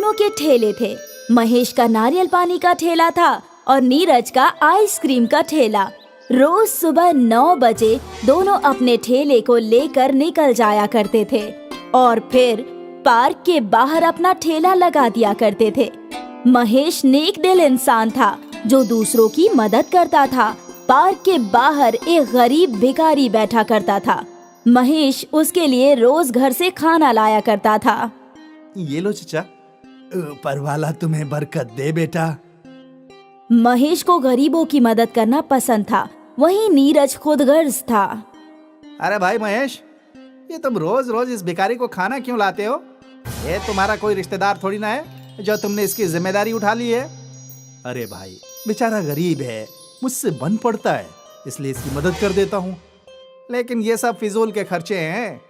दोनों के ठेले थे। महेश का नारियल पानी का ठेला था और नीरज का आइसक्रीम का ठेला। रोज सुबह 9 बजे दोनों अपने ठेले को लेकर निकल जाया करते थे और फिर पार्क के बाहर अपना ठेला लगा दिया करते थे। महेश नेक दिल इंसान था जो दूसरों की मदद करता था। पार्क के बाहर एक गरीब भिखारी बैठा करता था। महेश उसके लिए रोज घर से खाना लाया करता था। ये लो चचा, ऊपर वाला तुम्हें बरकत दे बेटा। महेश को गरीबों की मदद करना पसंद था। वहीं नीरज खुदगर्ज था। अरे भाई महेश, ये तुम रोज रोज इस भिखारी को खाना क्यों लाते हो? ये तुम्हारा कोई रिश्तेदार थोड़ी ना है जो तुमने इसकी जिम्मेदारी उठा ली है। अरे भाई, बेचारा गरीब है, मुझसे बन पड़ता है, इसलिए इसकी मदद कर देता हूँ। लेकिन ये सब फिजूल के खर्चे हैं।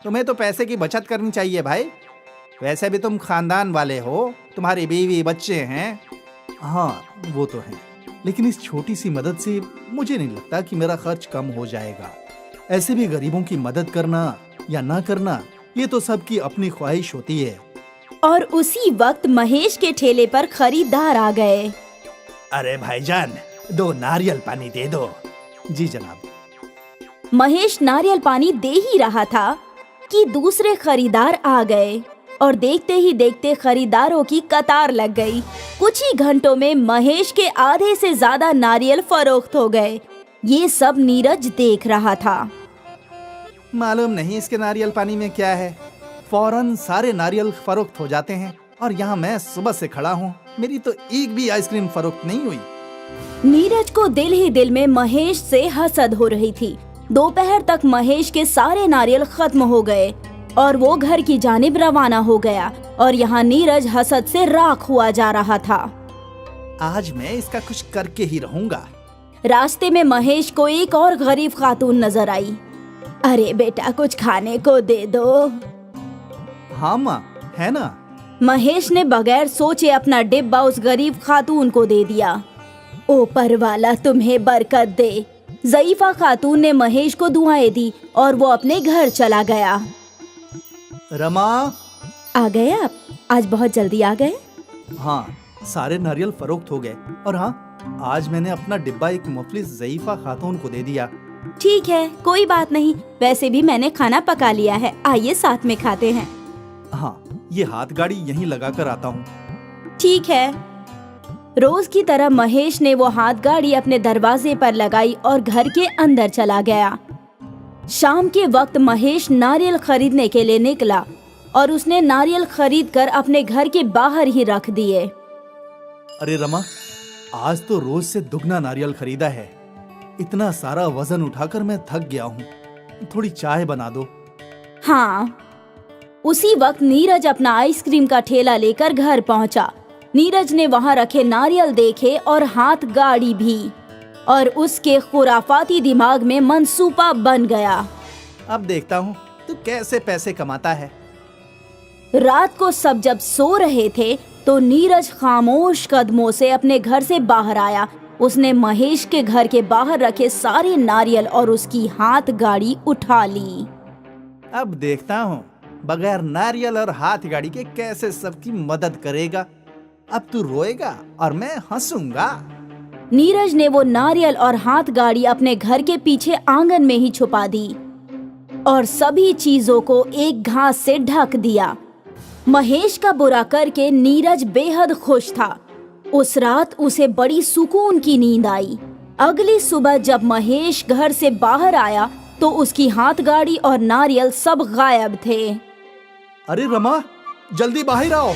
तुम्हें तो पैसे की बचत करनी चाहिए भाई। वैसे भी तुम खानदान वाले हो, तुम्हारी बीवी बच्चे हैं। हाँ वो तो है, लेकिन इस छोटी सी मदद से मुझे नहीं लगता कि मेरा खर्च कम हो जाएगा। ऐसे भी गरीबों की मदद करना या ना करना, ये तो सबकी अपनी ख्वाहिश होती है। और उसी वक्त महेश के ठेले पर खरीदार आ गए। अरे भाईजान, 2 नारियल पानी दे दो। जी जनाब। महेश नारियल पानी दे ही रहा था कि दूसरे खरीदार आ गए और देखते ही देखते खरीदारों की कतार लग गई। कुछ ही घंटों में महेश के आधे से ज्यादा नारियल फरोख्त हो गए। ये सब नीरज देख रहा था। मालूम नहीं इसके नारियल पानी में क्या है, फौरन सारे नारियल फरोख्त हो जाते हैं और यहाँ मैं सुबह से खड़ा हूँ, मेरी तो एक भी आइसक्रीम फरोख्त नहीं हुई। नीरज को दिल ही दिल में महेश से हसद हो रही थी। दोपहर तक महेश के सारे नारियल खत्म हो गए और वो घर की जानिब रवाना हो गया और यहाँ नीरज हसद से राख हुआ जा रहा था। आज मैं इसका कुछ करके ही रहूंगा। रास्ते में महेश को एक और गरीब खातून नजर आई। अरे बेटा, कुछ खाने को दे दो। हाँ माँ, है ना। महेश ने बगैर सोचे अपना डिब्बा उस गरीब खातून को दे दिया। ऊपर वाला तुम्हें बरकत दे। ज़ईफा खातून ने महेश को दुआएं दी और वो अपने घर चला गया। रमा, आ गए आप? आज बहुत जल्दी आ गए। हाँ, सारे नारियल फरोख्त हो गए और हाँ, आज मैंने अपना डिब्बा एक मुफलिस ज़ईफा खातून को दे दिया। ठीक है, कोई बात नहीं। वैसे भी मैंने खाना पका लिया है, आइए साथ में खाते हैं। हाँ, ये हाथ गाड़ी यहीं लगा कर आता हूँ। ठीक है। रोज की तरह महेश ने वो हाथ गाड़ी अपने दरवाजे पर लगाई और घर के अंदर चला गया। शाम के वक्त महेश नारियल खरीदने के लिए निकला और उसने नारियल खरीदकर अपने घर के बाहर ही रख दिए। अरे रमा, आज तो रोज से दुगना नारियल खरीदा है। इतना सारा वजन उठाकर मैं थक गया हूँ, थोड़ी चाय बना दो। हाँ। उसी वक्त नीरज अपना आइसक्रीम का ठेला लेकर घर पहुंचा। नीरज ने वहां रखे नारियल देखे और हाथ गाड़ी भी, और उसके खुराफाती दिमाग में मंसूबा बन गया। अब देखता हूँ तू कैसे पैसे कमाता है। रात को सब जब सो रहे थे तो नीरज खामोश कदमों से अपने घर से बाहर आया। उसने महेश के घर के बाहर रखे सारे नारियल और उसकी हाथ गाड़ी उठा ली। अब देखता हूँ बगैर नारियल और हाथ गाड़ी के कैसे सबकी मदद करेगा। अब तू रोएगा और मैं हंसूंगा। नीरज ने वो नारियल और हाथ गाड़ी अपने घर के पीछे आंगन में ही छुपा दी और सभी चीजों को एक घास से ढक दिया। महेश का बुरा करके नीरज बेहद खुश था। उस रात उसे बड़ी सुकून की नींद आई। अगली सुबह जब महेश घर से बाहर आया तो उसकी हाथ गाड़ी और नारियल सब गायब थे। अरे रमा, जल्दी बाहर आओ।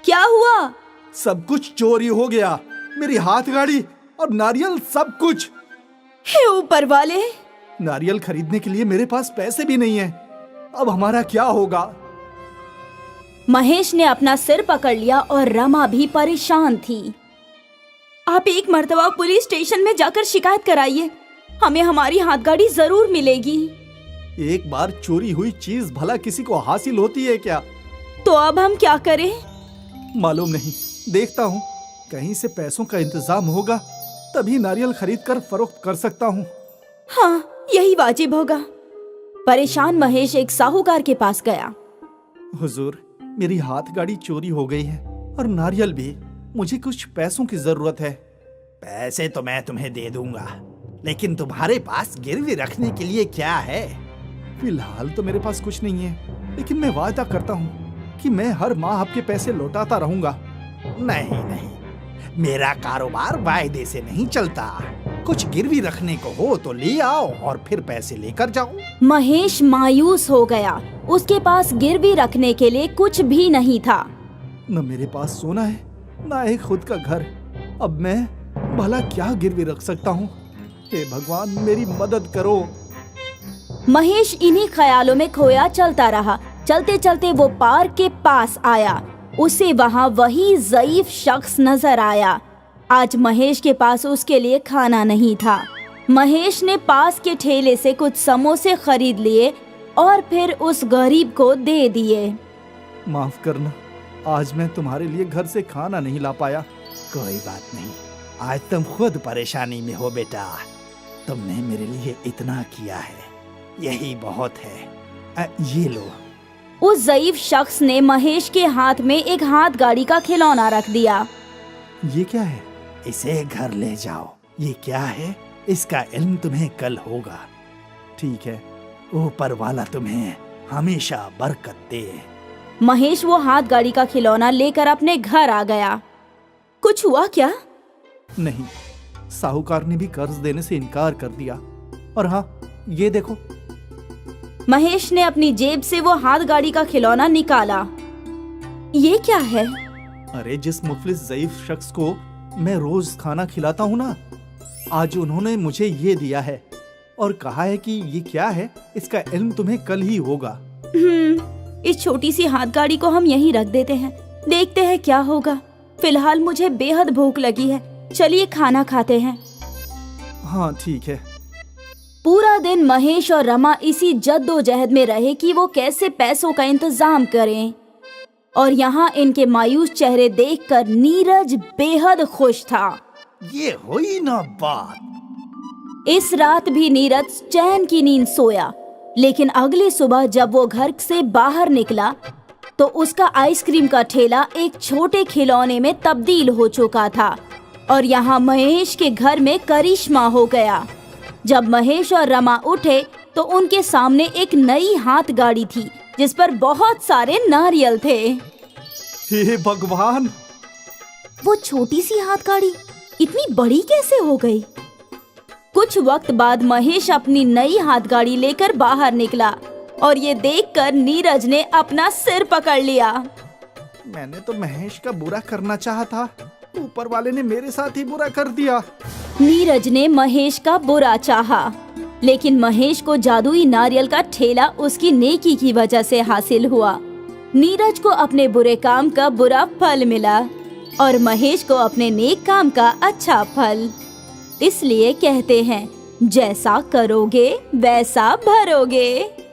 क्या हुआ? सब कुछ चोरी हो गया, मेरी हाथ गाड़ी और नारियल सब कुछ। हे ऊपर वाले! नारियल खरीदने के लिए मेरे पास पैसे भी नहीं है। अब हमारा क्या होगा? महेश ने अपना सिर पकड़ लिया और रमा भी परेशान थी। आप एक मर्तबा पुलिस स्टेशन में जाकर शिकायत कराइए, हमें हमारी हाथ गाड़ी जरूर मिलेगी। एक बार चोरी हुई चीज भला किसी को हासिल होती है क्या? तो अब हम क्या करें? मालूम नहीं, देखता हूँ कहीं से पैसों का इंतजाम होगा तभी नारियल खरीद कर फरोख्त कर सकता हूँ। हाँ, यही वाजिब होगा। परेशान महेश एक साहूकार के पास गया। हुजूर, मेरी हाथ गाड़ी चोरी हो गई है और नारियल भी। मुझे कुछ पैसों की जरूरत है। पैसे तो मैं तुम्हें दे दूंगा, लेकिन तुम्हारे पास गिरवी रखने के लिए क्या है? फिलहाल तो मेरे पास कुछ नहीं है, लेकिन मैं वादा करता हूँ कि मैं हर माह आपके पैसे लौटाता रहूंगा। नहीं नहीं, मेरा कारोबार वायदे से नहीं चलता। कुछ गिरवी रखने को हो तो ले आओ और फिर पैसे लेकर जाओ। महेश मायूस हो गया। उसके पास गिरवी रखने के लिए कुछ भी नहीं था। न मेरे पास सोना है, न एक खुद का घर। अब मैं भला क्या गिरवी रख सकता हूँ? हे भगवान, मेरी मदद करो। महेश इन्हीं ख्यालों में खोया चलता रहा। चलते चलते वो पार्क के पास आया। उसे वहाँ वही ज़ईफ शख्स नजर आया। आज महेश के पास उसके लिए खाना नहीं था। महेश ने पास के ठेले से कुछ समोसे खरीद लिए और फिर उस गरीब को दे दिए। माफ करना, आज मैं तुम्हारे लिए घर से खाना नहीं ला पाया। कोई बात नहीं, आज तुम खुद परेशानी में हो बेटा। तुमने मेरे लिए इतना किया है, यही बहुत है। ये लो। उस ज़ईफ शख्स ने महेश के हाथ में एक हाथ गाड़ी का खिलौना रख दिया। ये क्या है? इसे घर ले जाओ। ये क्या है? इसका इल्म तुम्हें कल होगा। ठीक है, ऊपर वाला तुम्हें हमेशा बरकत दे। महेश वो हाथ गाड़ी का खिलौना लेकर अपने घर आ गया। कुछ हुआ क्या? नहीं, साहूकार ने भी कर्ज देने से इनकार कर दिया। और हाँ, ये देखो। महेश ने अपनी जेब से वो हाथ गाड़ी का खिलौना निकाला। ये क्या है? अरे, जिस मुफलिस ज़ईफ शख्स को मैं रोज खाना खिलाता हूँ ना, आज उन्होंने मुझे ये दिया है और कहा है कि ये क्या है, इसका इल्म तुम्हें कल ही होगा। इस छोटी सी हाथ गाड़ी को हम यहीं रख देते हैं, देखते हैं क्या होगा। फिलहाल मुझे बेहद भूख लगी है, चलिए खाना खाते हैं। हाँ ठीक है। पूरा दिन महेश और रमा इसी जद्दोजहद में रहे कि वो कैसे पैसों का इंतजाम करें। और यहाँ इनके मायूस चेहरे देखकर नीरज बेहद खुश था। ये हुई ना बात। इस रात भी नीरज चैन की नींद सोया, लेकिन अगली सुबह जब वो घर से बाहर निकला तो उसका आइसक्रीम का ठेला एक छोटे खिलौने में तब्दील हो चुका था। और यहाँ महेश के घर में करिश्मा हो गया। जब महेश और रमा उठे तो उनके सामने एक नई हाथ गाड़ी थी जिस पर बहुत सारे नारियल थे। हे भगवान! वो छोटी सी हाथ गाड़ी इतनी बड़ी कैसे हो गई? कुछ वक्त बाद महेश अपनी नई हाथ गाड़ी लेकर बाहर निकला और ये देखकर नीरज ने अपना सिर पकड़ लिया। मैंने तो महेश का बुरा करना चाहा था, ऊपर वाले ने मेरे साथ ही बुरा कर दिया। नीरज ने महेश का बुरा चाहा, लेकिन महेश को जादुई नारियल का ठेला उसकी नेकी की वजह से हासिल हुआ। नीरज को अपने बुरे काम का बुरा फल मिला और महेश को अपने नेक काम का अच्छा फल। इसलिए कहते हैं, जैसा करोगे वैसा भरोगे।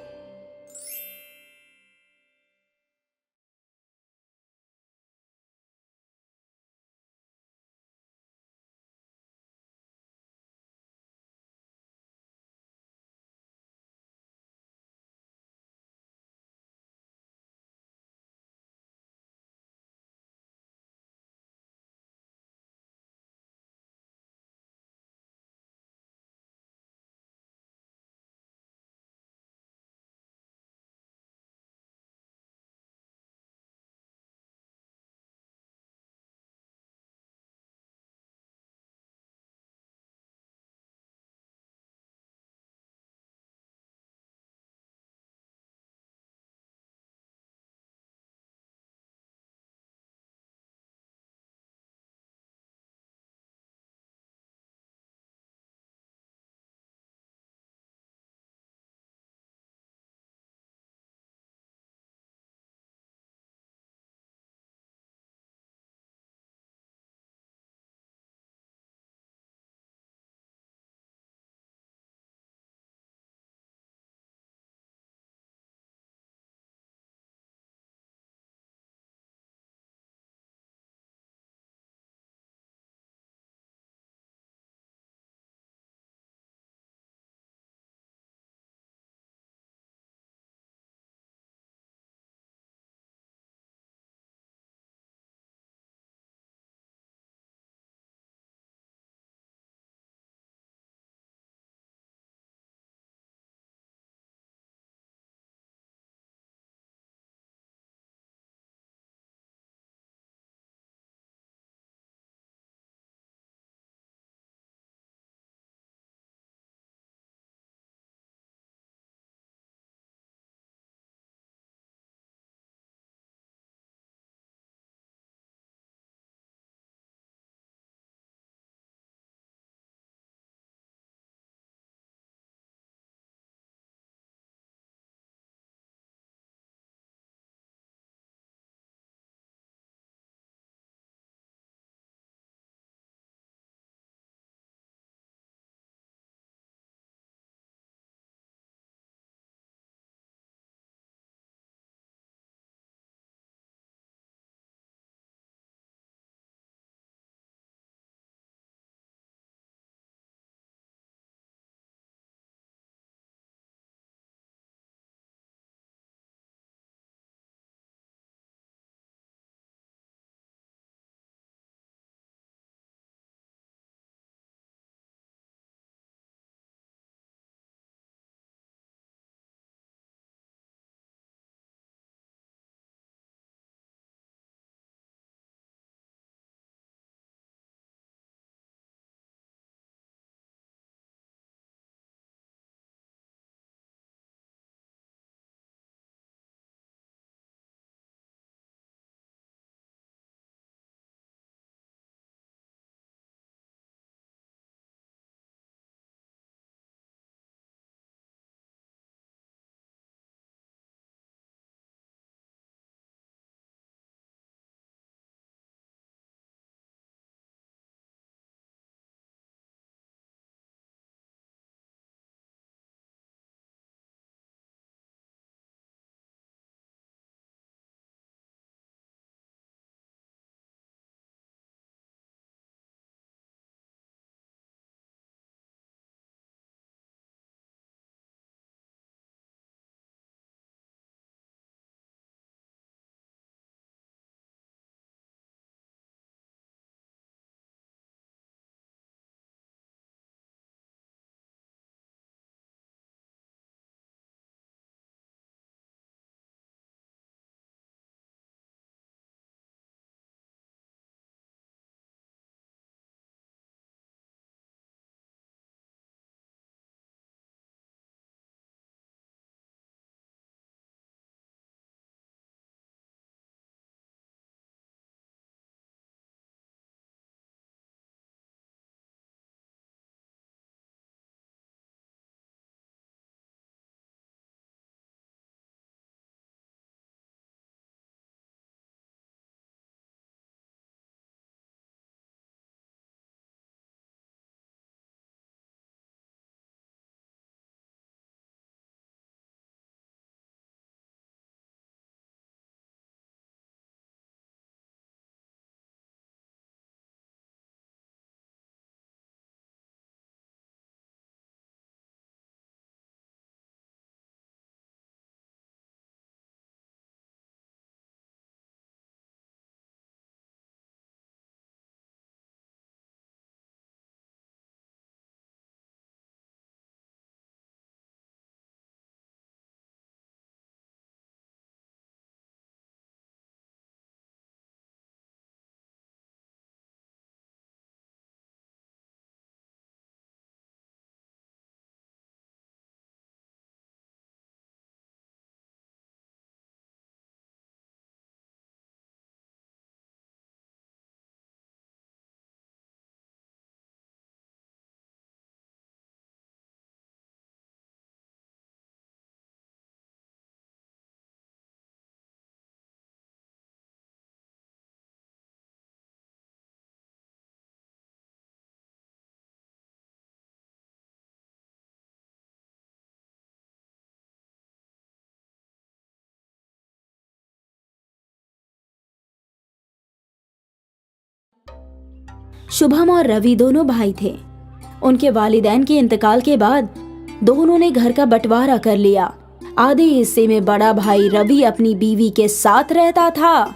शुभम और रवि दोनों भाई थे। उनके वालिदैन के इंतकाल के बाद दोनों ने घर का बंटवारा कर लिया। आधे हिस्से में बड़ा भाई रवि अपनी बीवी के साथ रहता था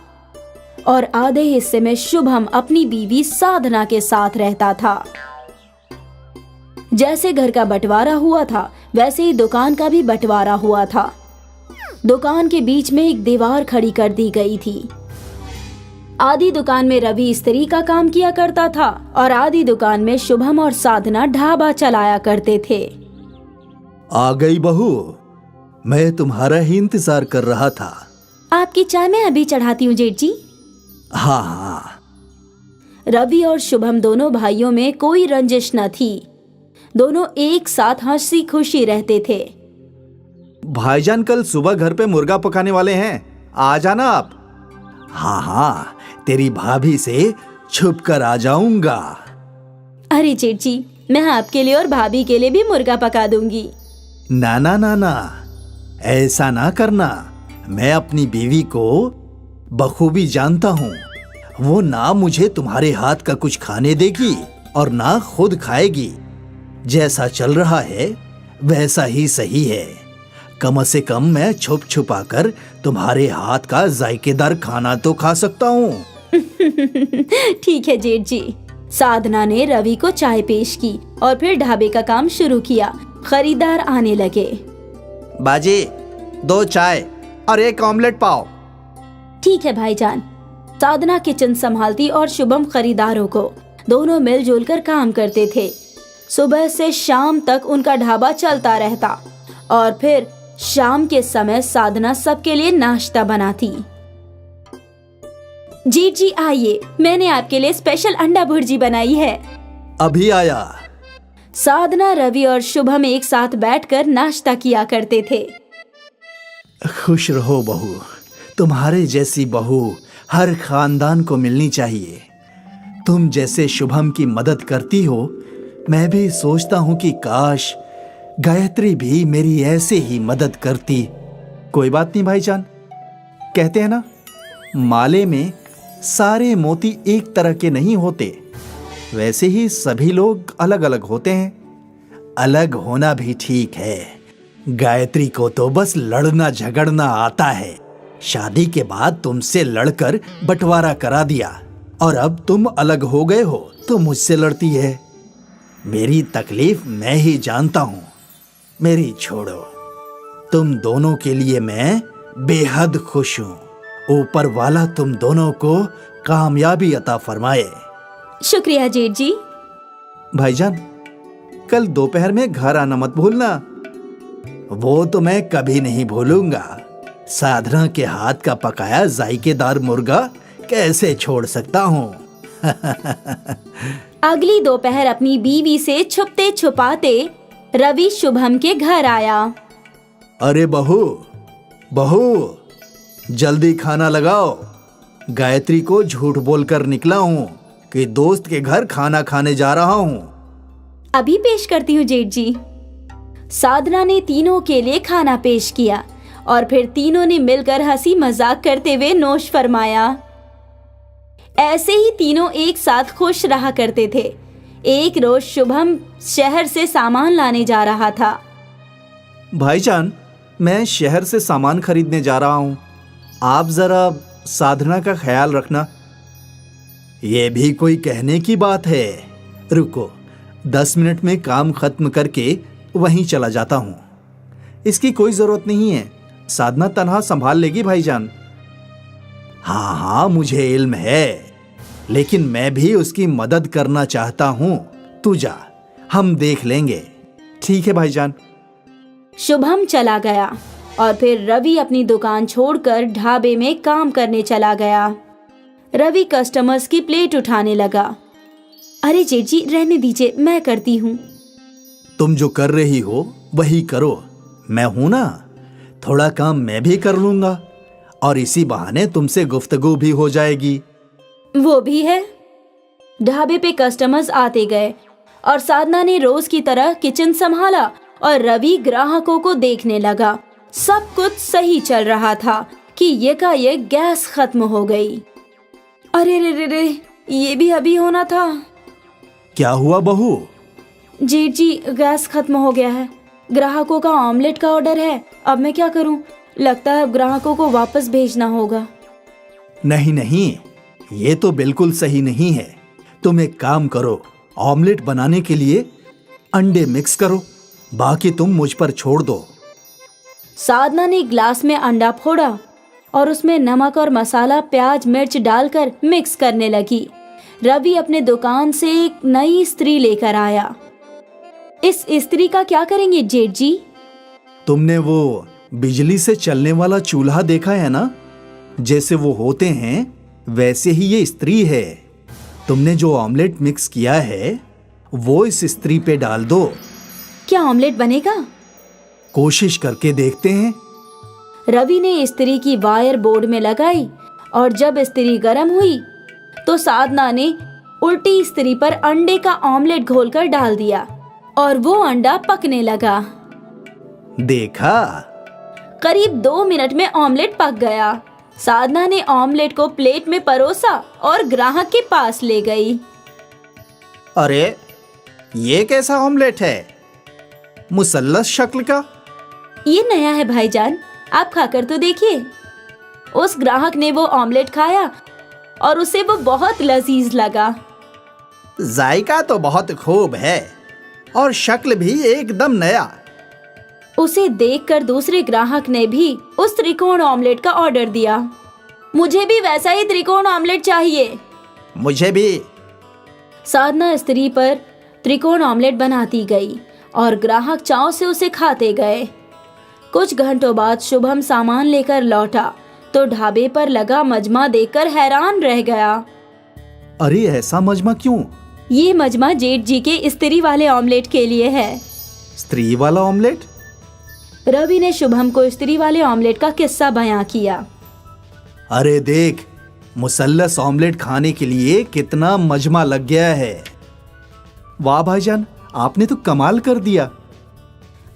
और आधे हिस्से में शुभम अपनी बीवी साधना के साथ रहता था। जैसे घर का बंटवारा हुआ था वैसे ही दुकान का भी बंटवारा हुआ था। दुकान के बीच में एक दीवार खड़ी कर दी गई थी। आधी दुकान में रवि स्त्री का काम किया करता था और आधी दुकान में शुभम और साधना ढाबा चलाया करते थे। आ गई बहू, मैं तुम्हारा ही इंतजार कर रहा था। आपकी चाय मैं अभी चढ़ाती हूँ जेठ जी। हाँ हाँ। रवि और शुभम दोनों भाइयों में कोई रंजिश न थी। दोनों एक साथ हंसी खुशी रहते थे। भाईजान कल सुबह घर पे मुर्गा पकाने वाले हैं, आ जाना आप। हाँ हाँ, तेरी भाभी से छुप कर आ जाऊंगा। अरे जेठ जी, मैं आपके लिए और भाभी के लिए भी मुर्गा पका दूंगी। ना ना ना ना, ऐसा ना करना। मैं अपनी बीवी को बखूबी जानता हूँ। वो ना मुझे तुम्हारे हाथ का कुछ खाने देगी और ना खुद खाएगी। जैसा चल रहा है वैसा ही सही है। कम से कम मैं छुप छुपा कर तुम्हारे हाथ का जायकेदार खाना तो खा सकता हूँ। ठीक है जेठ जी। साधना ने रवि को चाय पेश की और फिर ढाबे का काम शुरू किया। खरीदार आने लगे। बाजी, 2 चाय और 1 ऑमलेट पाव। ठीक है भाईजान। साधना किचन संभालती और शुभम खरीदारों को। दोनों मिलजुल कर काम करते थे। सुबह से शाम तक उनका ढाबा चलता रहता और फिर शाम के समय साधना सबके लिए नाश्ता बनाती। जेठ जी आइए, मैंने आपके लिए स्पेशल अंडा भुर्जी बनाई है। अभी आया। साधना, रवि और शुभम एक साथ बैठकर नाश्ता किया करते थे। खुश रहो बहू, तुम्हारे जैसी बहू हर खानदान को मिलनी चाहिए। तुम जैसे शुभम की मदद करती हो, मैं भी सोचता हूँ कि काश गायत्री भी मेरी ऐसे ही मदद करती। कोई बात नहीं भाईजान, कहते हैं ना, माले में सारे मोती एक तरह के नहीं होते। वैसे ही सभी लोग अलग अलग होते हैं। अलग होना भी ठीक है। गायत्री को तो बस लड़ना झगड़ना आता है। शादी के बाद तुमसे लड़कर बंटवारा करा दिया और अब तुम अलग हो गए हो तो मुझसे लड़ती है। मेरी तकलीफ मैं ही जानता हूँ। मेरी छोड़ो। तुम दोनों के लिए मैं बेहद खुश हूँ। ऊपर वाला तुम दोनों को कामयाबी अता फरमाए। शुक्रिया जेठ जी। भाईजान, कल दोपहर में घर आना मत भूलना। वो तो मैं कभी नहीं भूलूंगा। साधना के हाथ का पकाया जायकेदार मुर्गा कैसे छोड़ सकता हूँ। अगली दोपहर अपनी बीवी से छुपते छुपाते रवि शुभम के घर आया। अरे बहू, बहू, जल्दी खाना लगाओ। गायत्री को झूठ बोलकर निकला हूँ कि दोस्त के घर खाना खाने जा रहा हूँ। अभी पेश करती हूँ जेठ जी। साधना ने तीनों के लिए खाना पेश किया और फिर तीनों ने मिलकर हंसी मजाक करते हुए नोश फरमाया। ऐसे ही तीनों एक साथ खुश रहा करते थे। एक रोज शुभम शहर से सामान लाने जा रहा था। भाईजान, मैं शहर से सामान खरीदने जा रहा हूँ। आप जरा साधना का ख्याल रखना। ये भी कोई कहने की बात है। रुको, 10 मिनट में काम खत्म करके वहीं चला जाता हूँ। इसकी कोई जरूरत नहीं है, साधना तन्हा संभाल लेगी भाईजान। हाँ हाँ, मुझे इल्म है, लेकिन मैं भी उसकी मदद करना चाहता हूँ। तू जा, हम देख लेंगे। ठीक है भाईजान। शुभम चला गया और फिर रवि अपनी दुकान छोड़कर ढाबे में काम करने चला गया। रवि कस्टमर्स की प्लेट उठाने लगा। अरे जेठ जी, रहने दीजिए, मैं करती हूँ। तुम जो कर रही हो वही करो, मैं हूं ना। थोड़ा काम मैं भी कर लूंगा और इसी बहाने तुमसे गुफ्तगू भी हो जाएगी। वो भी है। ढाबे पे कस्टमर्स आते गए और साधना ने रोज की तरह किचन संभाला और रवि ग्राहकों को देखने लगा। सब कुछ सही चल रहा था कि यकायक गैस खत्म हो गई। अरे रे रे रे, ये भी अभी होना था। क्या हुआ बहू? जेठ जी, गैस खत्म हो गया है। ग्राहकों का ऑमलेट का ऑर्डर है। अब मैं क्या करूं? लगता है अब ग्राहकों को वापस भेजना होगा। नहीं नहीं, ये तो बिल्कुल सही नहीं है। तुम एक काम करो, ऑमलेट बनाने के लिए अंडे मिक्स करो, बाकी तुम मुझ पर छोड़ दो। साधना ने ग्लास में अंडा फोड़ा और उसमें नमक और मसाला, प्याज, मिर्च डालकर मिक्स करने लगी। रवि अपने दुकान से एक नई इस्त्री लेकर आया। इस इस्त्री का क्या करेंगे जेठ जी? तुमने वो बिजली से चलने वाला चूल्हा देखा है ना? जैसे वो होते हैं वैसे ही ये इस्त्री है। तुमने जो ऑमलेट मिक्स किया है वो इस इस्त्री पे डाल दो। क्या ऑमलेट बनेगा? कोशिश करके देखते हैं। रवि ने इस्त्री की वायर बोर्ड में लगाई और जब इस्त्री गर्म हुई तो साधना ने उल्टी इस्त्री पर अंडे का ऑमलेट घोलकर डाल दिया और वो अंडा पकने लगा। देखा? करीब 2 मिनट में ऑमलेट पक गया। साधना ने ऑमलेट को प्लेट में परोसा और ग्राहक के पास ले गई। अरे, ये कैसा ऑमलेट है? मुसल्लस शक्ल का। ये नया है भाईजान, आप खाकर तो देखिए। उस ग्राहक ने वो ऑमलेट खाया और उसे वो बहुत लजीज लगा। जायका तो बहुत खूब है और शक्ल भी एकदम नया। उसे देखकर दूसरे ग्राहक ने भी उस त्रिकोण ऑमलेट का ऑर्डर दिया। मुझे भी वैसा ही त्रिकोण ऑमलेट चाहिए। मुझे भी। साधना स्त्री पर त्रिकोण ऑमलेट बनाती गई और ग्राहक चाव से उसे खाते गए। कुछ घंटों बाद शुभम सामान लेकर लौटा तो ढाबे पर लगा मजमा देखकर हैरान रह गया। अरे, ऐसा मजमा क्यों? ये मजमा जेठ जी के स्त्री वाले ऑमलेट के लिए है। स्त्री वाला ऑमलेट? रवि ने शुभम को स्त्री वाले ऑमलेट का किस्सा बयां किया। अरे देख, मुसल्लस ऑमलेट खाने के लिए कितना मजमा लग गया है। वाह भाईजान, आपने तो कमाल कर दिया।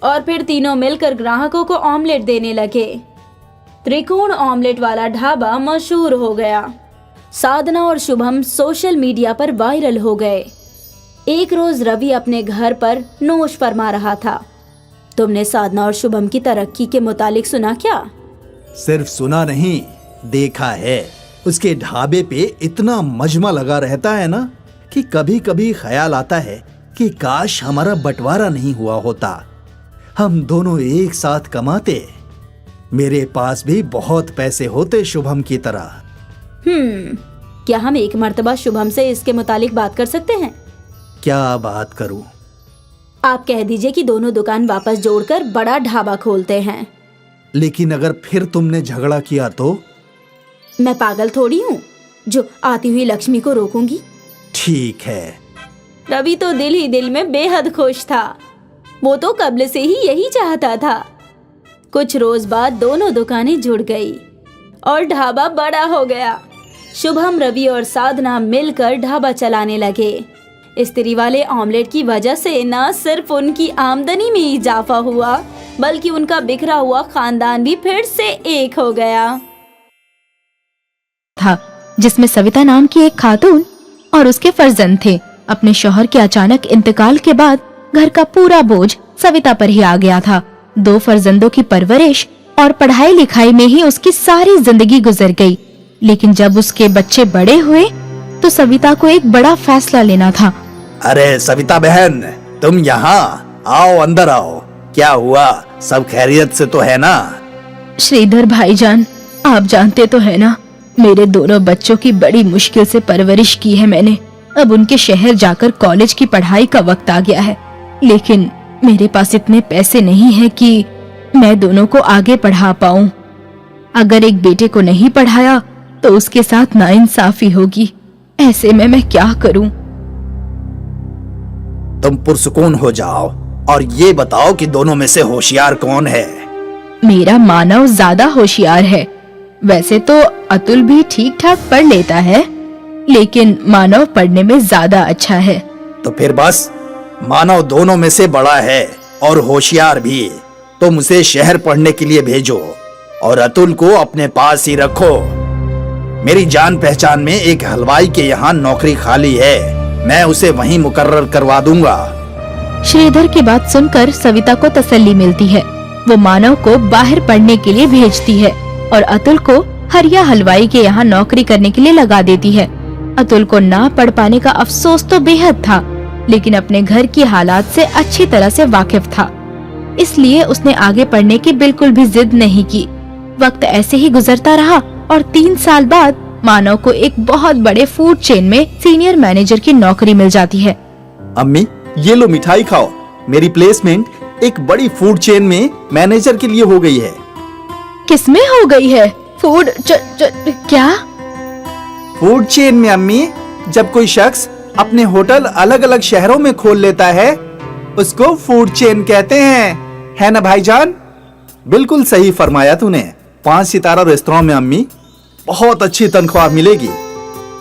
और फिर तीनों मिलकर ग्राहकों को ऑमलेट देने लगे। त्रिकोण ऑमलेट वाला ढाबा मशहूर हो गया। साधना और शुभम सोशल मीडिया पर वायरल हो गए। एक रोज रवि अपने घर पर नोश फरमा रहा था। तुमने साधना और शुभम की तरक्की के मुतालिक सुना क्या? सिर्फ सुना नहीं, देखा है। उसके ढाबे पे इतना मजमा लगा रहता है ना कि कभी कभी ख्याल आता है कि काश हमारा बंटवारा नहीं हुआ होता, हम दोनों एक साथ कमाते, मेरे पास भी बहुत पैसे होते शुभम की तरह। क्या हम एक मर्तबा शुभम से इसके मुतालिक बात कर सकते हैं? क्या बात करूं? आप कह दीजिए कि दोनों दुकान वापस जोड़कर बड़ा ढाबा खोलते हैं। लेकिन अगर फिर तुमने झगड़ा किया तो? मैं पागल थोड़ी हूँ जो आती हुई लक्ष्मी को रोकूंगी। ठीक है। रवि तो दिल ही दिल में बेहद खुश था। वो तो कब्ल से ही यही चाहता था। कुछ रोज बाद दोनों दुकानें जुड़ गई और ढाबा बड़ा हो गया। शुभम, रवि और साधना मिलकर ढाबा चलाने लगे। स्त्री वाले ऑमलेट की वजह से न सिर्फ उनकी आमदनी में इजाफा हुआ बल्कि उनका बिखरा हुआ खानदान भी फिर से एक हो गया था, जिसमें सविता नाम की एक खातून और उसके फर्जंद थे। अपने शौहर के अचानक इंतकाल के बाद घर का पूरा बोझ सविता पर ही आ गया था। 2 फर्जंदों की परवरिश और पढ़ाई लिखाई में ही उसकी सारी जिंदगी गुजर गई। लेकिन जब उसके बच्चे बड़े हुए तो सविता को एक बड़ा फैसला लेना था। अरे सविता बहन, तुम यहाँ आओ, अंदर आओ। क्या हुआ, सब खैरियत से तो है ना? श्रीधर भाईजान, आप जानते तो है ना, मेरे दोनों बच्चों की बड़ी मुश्किल से परवरिश की है मैंने। अब उनके शहर जाकर कॉलेज की पढ़ाई का वक्त आ गया है, लेकिन मेरे पास इतने पैसे नहीं है कि मैं दोनों को आगे पढ़ा पाऊं। अगर एक बेटे को नहीं पढ़ाया तो उसके साथ नाइंसाफी होगी। ऐसे में मैं क्या करूं? तुम पुरसुकून हो जाओ और ये बताओ कि दोनों में से होशियार कौन है? मेरा मानव ज्यादा होशियार है। वैसे तो अतुल भी ठीक ठाक पढ़ लेता है, लेकिन मानव पढ़ने में ज्यादा अच्छा है। तो फिर बस, मानव दोनों में से बड़ा है और होशियार भी। तुम उसे शहर पढ़ने के लिए भेजो और अतुल को अपने पास ही रखो। मेरी जान पहचान में एक हलवाई के यहाँ नौकरी खाली है, मैं उसे वहीं मुकर्रर करवा दूंगा। श्रीधर की बात सुनकर सविता को तसल्ली मिलती है। वो मानव को बाहर पढ़ने के लिए भेजती है और अतुल को हरिया हलवाई के यहाँ नौकरी करने के लिए लगा देती है। अतुल को ना पढ़ पाने का अफसोस तो बेहद था, लेकिन अपने घर की हालात से अच्छी तरह से वाकिफ था, इसलिए उसने आगे पढ़ने की बिल्कुल भी जिद नहीं की। वक्त ऐसे ही गुजरता रहा और 3 साल बाद मानव को एक बहुत बड़े फूड चेन में सीनियर मैनेजर की नौकरी मिल जाती है। अम्मी, ये लो मिठाई खाओ। मेरी प्लेसमेंट एक बड़ी फूड चेन में मैनेजर के लिए हो गई है। किसमें हो गई है? फूड क्या? फूड चेन में अम्मी, जब कोई शख्स अपने होटल अलग अलग शहरों में खोल लेता है उसको फूड चेन कहते हैं, है ना भाईजान? बिल्कुल सही फरमाया तूने। 5 सितारा रेस्तरां में अम्मी बहुत अच्छी तनख्वाह मिलेगी।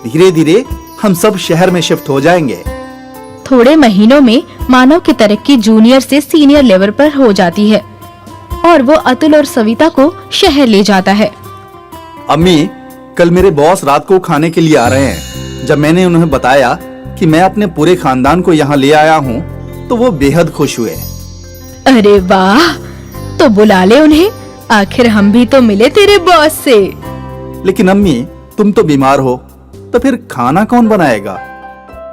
धीरे धीरे हम सब शहर में शिफ्ट हो जाएंगे। थोड़े महीनों में मानव की तरक्की जूनियर से सीनियर लेवल पर हो जाती है और वो अतुल और सविता को शहर ले जाता है। अम्मी, कल मेरे बॉस रात को खाने के लिए आ रहे हैं। जब मैंने उन्हें बताया कि मैं अपने पूरे खानदान को यहाँ ले आया हूँ तो वो बेहद खुश हुए। अरे वाह, तो बुला ले उन्हें, आखिर हम भी तो मिले तेरे बॉस से। लेकिन अम्मी, तुम तो बीमार हो, तो फिर खाना कौन बनाएगा?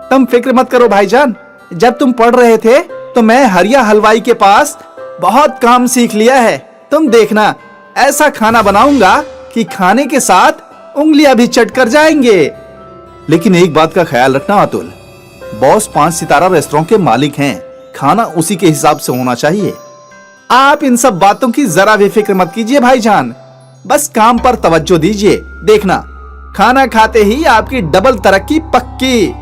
तुम फिक्र मत करो भाईजान। जब तुम पढ़ रहे थे तो मैं हरिया हलवाई के पास बहुत काम सीख लिया है। तुम देखना, ऐसा खाना बनाऊंगा कि खाने के साथ उंगलियां भी चट कर जाएंगे। लेकिन एक बात का ख्याल रखना अतुल, बॉस 5 सितारा रेस्तरां के मालिक हैं, खाना उसी के हिसाब से होना चाहिए। आप इन सब बातों की जरा भी फिक्र मत कीजिए भाईजान, बस काम पर तवज्जो दीजिए। देखना, खाना खाते ही आपकी डबल तरक्की पक्की।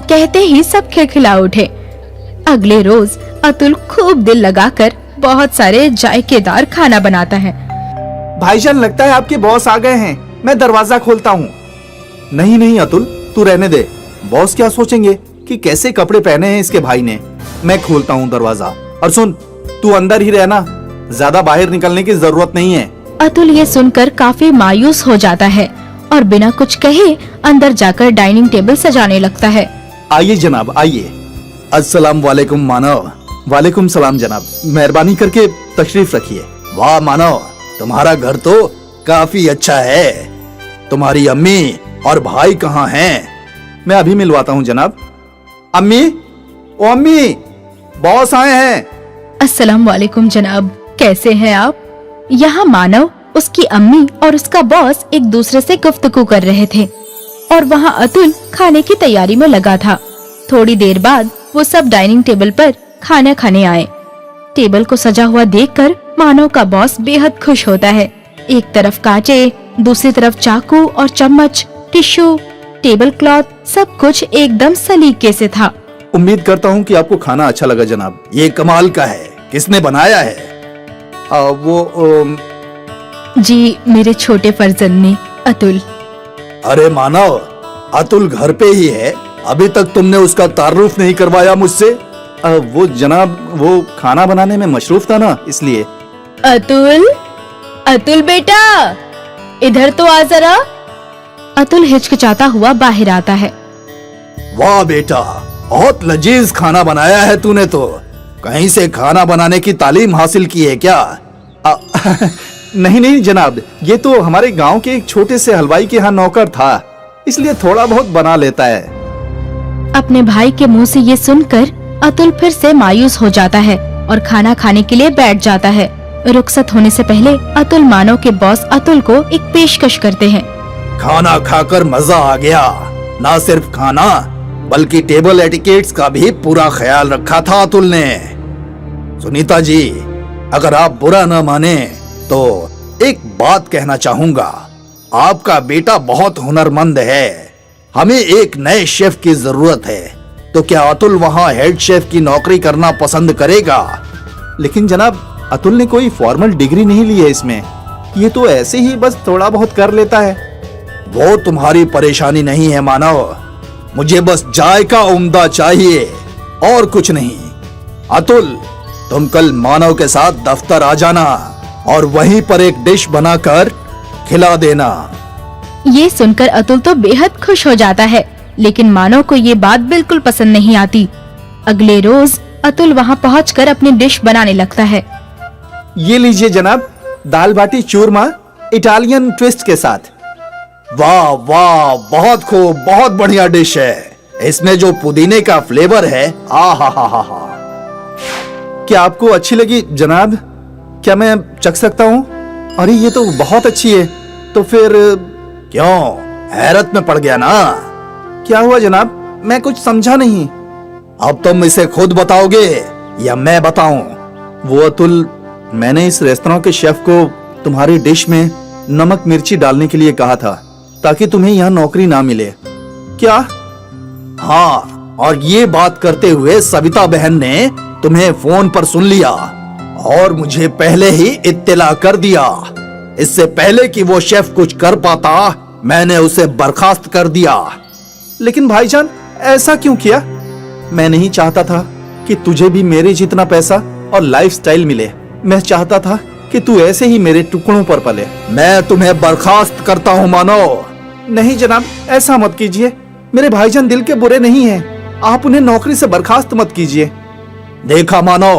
कहते ही सब खिलखिला उठे। अगले रोज अतुल खूब दिल लगाकर बहुत सारे जायकेदार खाना बनाता है। भाईजान, लगता है आपके बॉस आ गए हैं, मैं दरवाजा खोलता हूँ। नहीं नहीं अतुल, तू रहने दे। बॉस क्या सोचेंगे कि कैसे कपड़े पहने हैं इसके भाई ने। मैं खोलता हूँ दरवाजा। और सुन, तू अंदर ही रहना, ज्यादा बाहर निकलने की जरूरत नहीं है। अतुल ये सुनकर काफी मायूस हो जाता है और बिना कुछ कहे अंदर जाकर डाइनिंग टेबल सजाने लगता है। आइए जनाब, आइए। अस्सलाम वालेकुम मानव। वालेकुम सलाम जनाब, मेहरबानी करके तशरीफ रखिए। वाह मानव, तुम्हारा घर तो काफी अच्छा है। तुम्हारी अम्मी और भाई कहाँ हैं? मैं अभी मिलवाता हूँ जनाब। अम्मी, ओ अम्मी, बॉस आए हैं। अस्सलाम वालेकुम जनाब, कैसे हैं आप? यहाँ मानव, उसकी अम्मी और उसका बॉस एक दूसरे से गुफ्तगू कर रहे थे और वहाँ अतुल खाने की तैयारी में लगा था। थोड़ी देर बाद वो सब डाइनिंग टेबल पर खाना खाने आए। टेबल को सजा हुआ देखकर मानव का बॉस बेहद खुश होता है। एक तरफ कांचे, दूसरी तरफ चाकू और चम्मच, टिश्यू, टेबल क्लॉथ, सब कुछ एकदम सलीके से था। उम्मीद करता हूँ कि आपको खाना अच्छा लगा जनाब। ये कमाल का है। किसने बनाया है? जी, मेरे छोटे फर्जंद ने, अतुल। अरे मानव, अतुल घर पे ही है, अभी तक तुमने उसका तारुफ नहीं करवाया मुझसे। वो जनाब, वो खाना बनाने में मशरूफ था ना, इसलिए। अतुल, अतुल बेटा, इधर तो आ जरा। अतुल हिचकिचाता हुआ बाहर आता है। वाह बेटा, बहुत लजीज खाना बनाया है तूने तो। कहीं से खाना बनाने की तालीम हासिल की है क्या? नहीं नहीं जनाब, ये तो हमारे गांव के एक छोटे से हलवाई के यहाँ नौकर था, इसलिए थोड़ा बहुत बना लेता है। अपने भाई के मुंह से ये सुनकर अतुल फिर से मायूस हो जाता है और खाना खाने के लिए बैठ जाता है। रुखसत होने से पहले अतुल मानव के बॉस अतुल को एक पेशकश करते हैं। खाना खाकर मजा आ गया। ना सिर्फ खाना बल्कि टेबल एटिकेट्स का भी पूरा ख्याल रखा था अतुल ने। सुनीता जी, अगर आप बुरा न माने तो एक बात कहना चाहूंगा। आपका बेटा बहुत हुनरमंद है। हमें एक नए शेफ की जरूरत है, तो क्या अतुल वहाँ हेड शेफ की नौकरी करना पसंद करेगा? लेकिन जनाब, अतुल ने कोई फॉर्मल डिग्री नहीं ली है इसमें, ये तो ऐसे ही बस थोड़ा बहुत कर लेता है। वो तुम्हारी परेशानी नहीं है मानव, मुझे बस जायका उम्दा चाहिए और कुछ नहीं। अतुल, तुम कल मानव के साथ दफ्तर आ जाना और वहीं पर एक डिश बनाकर खिला देना। ये सुनकर अतुल तो बेहद खुश हो जाता है लेकिन मानव को ये बात बिल्कुल पसंद नहीं आती। अगले रोज अतुल वहाँ पहुँचकर अपनी डिश बनाने लगता है। ये लीजिए जनाब, दाल बाटी चूरमा इटालियन ट्विस्ट के साथ। वाह वाह, बहुत खूब, बहुत बढ़िया डिश है। इसमें जो पुदीने का फ्लेवर है, आ हा हा हा हा। क्या आपको अच्छी लगी जनाब? क्या मैं चख सकता हूँ? अरे ये तो बहुत अच्छी है। तो फिर क्यों, हैरत में पड़ गया ना? क्या हुआ जनाब? मैं कुछ समझा नहीं। अब तुम इसे खुद बताओगे या मैं बताऊं? वो अतुल, मैंने इस रेस्तरां के शेफ को तुम्हारी डिश में नमक मिर्ची डालने के लिए कहा था ताकि तुम्हें यहाँ नौकरी ना मिले। क्या? हाँ, और ये बात करते हुए सविता बहन ने तुम्हें फोन पर सुन लिया और मुझे पहले ही इत्तला कर दिया। इससे पहले कि वो शेफ कुछ कर पाता, मैंने उसे बर्खास्त कर दिया। लेकिन भाईजान, ऐसा क्यों किया? मैं नहीं चाहता था कि तुझे भी मेरे जितना पैसा और लाइफस्टाइल मिले। मैं चाहता था कि तू ऐसे ही मेरे टुकड़ों पर पले। मैं तुम्हें बर्खास्त करता हूँ मानो। नहीं जनाब, ऐसा मत कीजिए। मेरे भाईजान दिल के बुरे नहीं हैं। आप उन्हें नौकरी से बर्खास्त मत कीजिए। देखा मानो,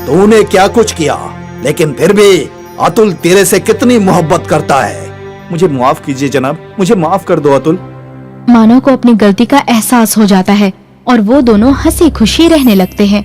तूने क्या कुछ किया, लेकिन फिर भी अतुल तेरे से कितनी मोहब्बत करता है। मुझे माफ कीजिए जनाब, मुझे माफ कर दो अतुल। मानव को अपनी गलती का एहसास हो जाता है और वो दोनों हंसी खुशी रहने लगते हैं।